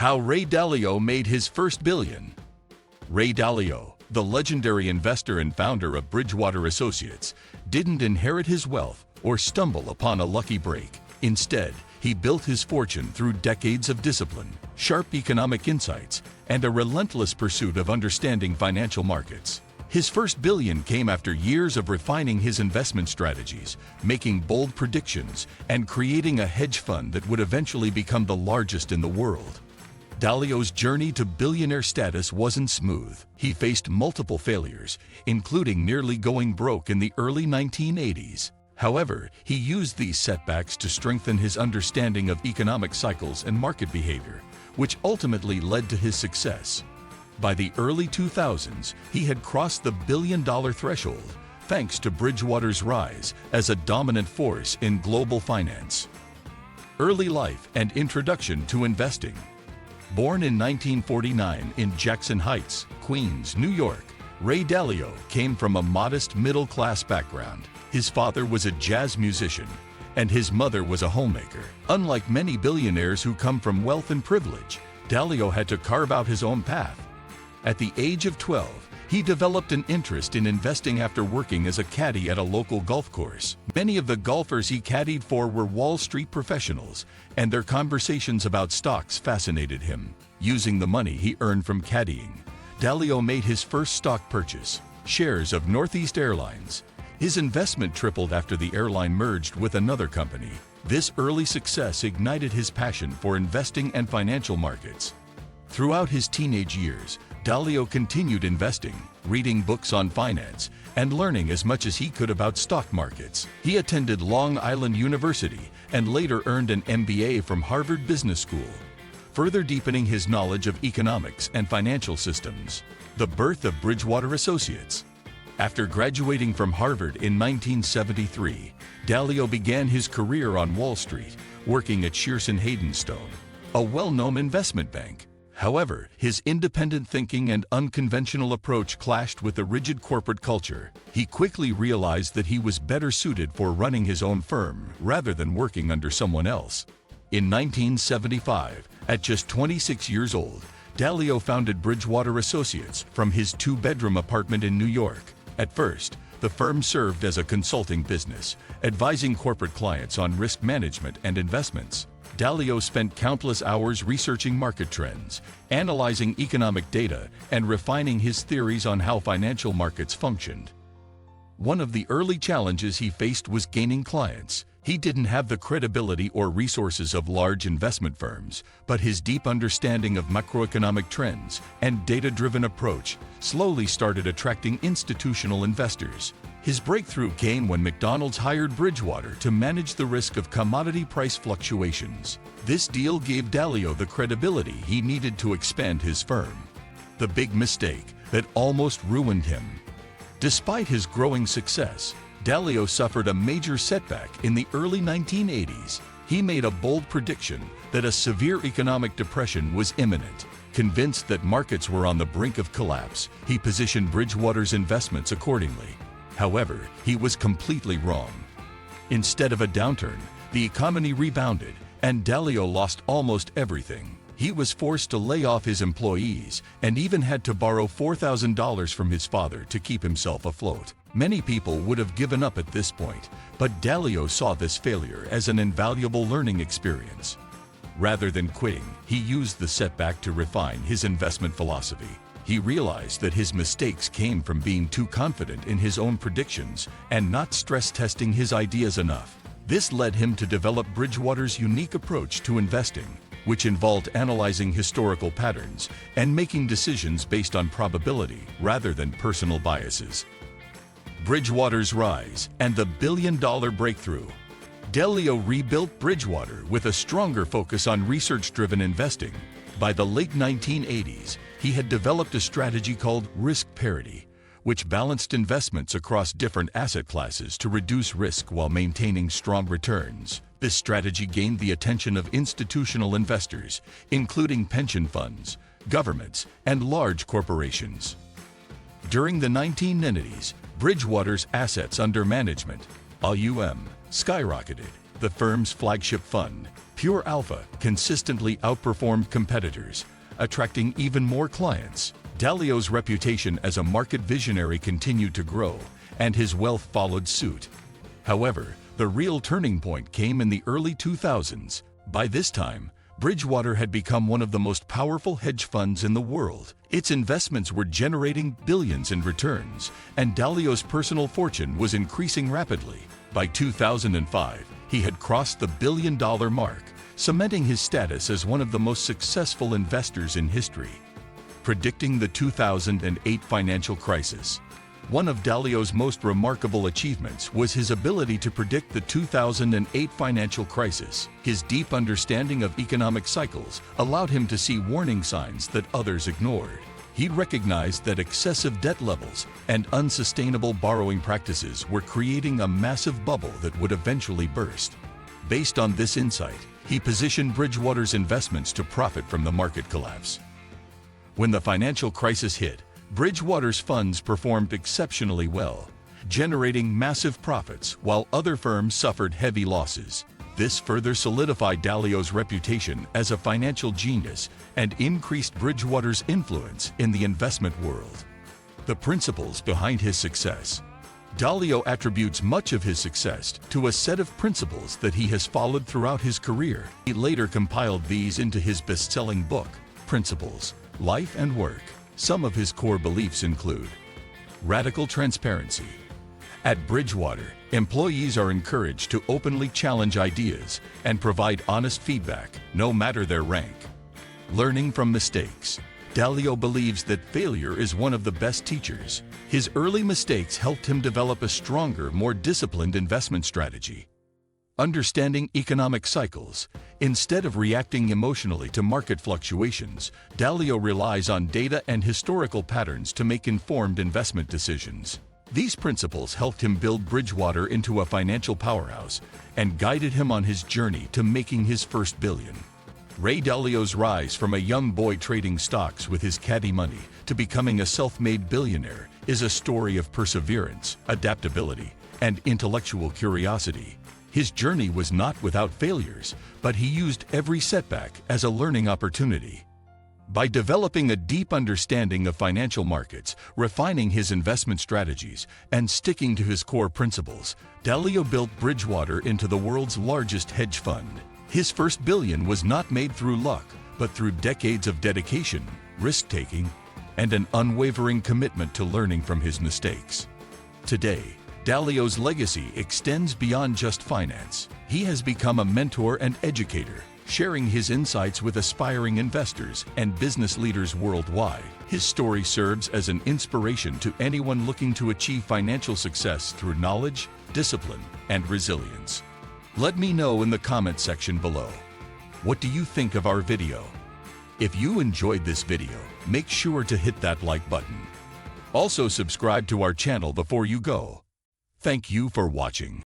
How Ray Dalio made his first billion. Ray Dalio, the legendary investor and founder of Bridgewater Associates, didn't inherit his wealth or stumble upon a lucky break. Instead, he built his fortune through decades of discipline, sharp economic insights, and a relentless pursuit of understanding financial markets. His first billion came after years of refining his investment strategies, making bold predictions, and creating a hedge fund that would eventually become the largest in the world. Dalio's journey to billionaire status wasn't smooth. He faced multiple failures, including nearly going broke in the early 1980s. However, he used these setbacks to strengthen his understanding of economic cycles and market behavior, which ultimately led to his success. By the early 2000s, he had crossed the billion-dollar threshold, thanks to Bridgewater's rise as a dominant force in global finance. Early life and introduction to investing. Born in 1949 in Jackson Heights, Queens, New York, Ray Dalio came from a modest middle-class background. His father was a jazz musician, and his mother was a homemaker. Unlike many billionaires who come from wealth and privilege, Dalio had to carve out his own path. At the age of 12, he developed an interest in investing after working as a caddy at a local golf course. Many of the golfers he caddied for were Wall Street professionals, and their conversations about stocks fascinated him. Using the money he earned from caddying, Dalio made his first stock purchase, shares of Northeast Airlines. His investment tripled after the airline merged with another company. This early success ignited his passion for investing and financial markets. Throughout his teenage years, Dalio continued investing, reading books on finance, and learning as much as he could about stock markets. He attended Long Island University and later earned an MBA from Harvard Business School, further deepening his knowledge of economics and financial systems. The birth of Bridgewater Associates. After graduating from Harvard in 1973, Dalio began his career on Wall Street, working at Shearson Haydenstone, a well-known investment bank. However, his independent thinking and unconventional approach clashed with the rigid corporate culture. He quickly realized that he was better suited for running his own firm rather than working under someone else. In 1975, at just 26 years old, Dalio founded Bridgewater Associates from his two-bedroom apartment in New York. At first, the firm served as a consulting business, advising corporate clients on risk management and investments. Dalio spent countless hours researching market trends, analyzing economic data, and refining his theories on how financial markets functioned. One of the early challenges he faced was gaining clients. He didn't have the credibility or resources of large investment firms, but his deep understanding of macroeconomic trends and data-driven approach slowly started attracting institutional investors. His breakthrough came when McDonald's hired Bridgewater to manage the risk of commodity price fluctuations. This deal gave Dalio the credibility he needed to expand his firm. The big mistake that almost ruined him. Despite his growing success, Dalio suffered a major setback in the early 1980s. He made a bold prediction that a severe economic depression was imminent. Convinced that markets were on the brink of collapse, he positioned Bridgewater's investments accordingly. However, he was completely wrong. Instead of a downturn, the economy rebounded, and Dalio lost almost everything. He was forced to lay off his employees and even had to borrow $4,000 from his father to keep himself afloat. Many people would have given up at this point, but Dalio saw this failure as an invaluable learning experience. Rather than quitting, he used the setback to refine his investment philosophy. He realized that his mistakes came from being too confident in his own predictions and not stress-testing his ideas enough. This led him to develop Bridgewater's unique approach to investing, which involved analyzing historical patterns and making decisions based on probability rather than personal biases. Bridgewater's rise and the billion-dollar breakthrough. Dalio rebuilt Bridgewater with a stronger focus on research-driven investing. By the late 1980s, he had developed a strategy called risk parity, which balanced investments across different asset classes to reduce risk while maintaining strong returns. This strategy gained the attention of institutional investors, including pension funds, governments, and large corporations. During the 1990s, Bridgewater's assets under management, AUM, skyrocketed, the firm's flagship fund, Pure Alpha, consistently outperformed competitors, attracting even more clients. Dalio's reputation as a market visionary continued to grow, and his wealth followed suit. However, the real turning point came in the early 2000s. By this time, Bridgewater had become one of the most powerful hedge funds in the world. Its investments were generating billions in returns, and Dalio's personal fortune was increasing rapidly. By 2005, he had crossed the billion-dollar mark, cementing his status as one of the most successful investors in history. Predicting the 2008 financial crisis. One of Dalio's most remarkable achievements was his ability to predict the 2008 financial crisis. His deep understanding of economic cycles allowed him to see warning signs that others ignored. He recognized that excessive debt levels and unsustainable borrowing practices were creating a massive bubble that would eventually burst. Based on this insight, he positioned Bridgewater's investments to profit from the market collapse. When the financial crisis hit, Bridgewater's funds performed exceptionally well, generating massive profits while other firms suffered heavy losses. This further solidified Dalio's reputation as a financial genius and increased Bridgewater's influence in the investment world. The principles behind his success. Dalio attributes much of his success to a set of principles that he has followed throughout his career. He later compiled these into his best-selling book, Principles, Life and Work. Some of his core beliefs include radical transparency. At Bridgewater, employees are encouraged to openly challenge ideas and provide honest feedback, no matter their rank. Learning from mistakes. Dalio believes that failure is one of the best teachers. His early mistakes helped him develop a stronger, more disciplined investment strategy. Understanding economic cycles. Instead of reacting emotionally to market fluctuations, Dalio relies on data and historical patterns to make informed investment decisions. These principles helped him build Bridgewater into a financial powerhouse and guided him on his journey to making his first billion. Ray Dalio's rise from a young boy trading stocks with his caddy money to becoming a self-made billionaire is a story of perseverance, adaptability, and intellectual curiosity. His journey was not without failures, but he used every setback as a learning opportunity. By developing a deep understanding of financial markets, refining his investment strategies, and sticking to his core principles, Dalio built Bridgewater into the world's largest hedge fund. His first billion was not made through luck, but through decades of dedication, risk-taking, and an unwavering commitment to learning from his mistakes. Today, Dalio's legacy extends beyond just finance. He has become a mentor and educator, sharing his insights with aspiring investors and business leaders worldwide. His story serves as an inspiration to anyone looking to achieve financial success through knowledge, discipline, and resilience. Let me know in the comment section below. What do you think of our video? If you enjoyed this video, make sure to hit that like button. Also subscribe to our channel before you go. Thank you for watching.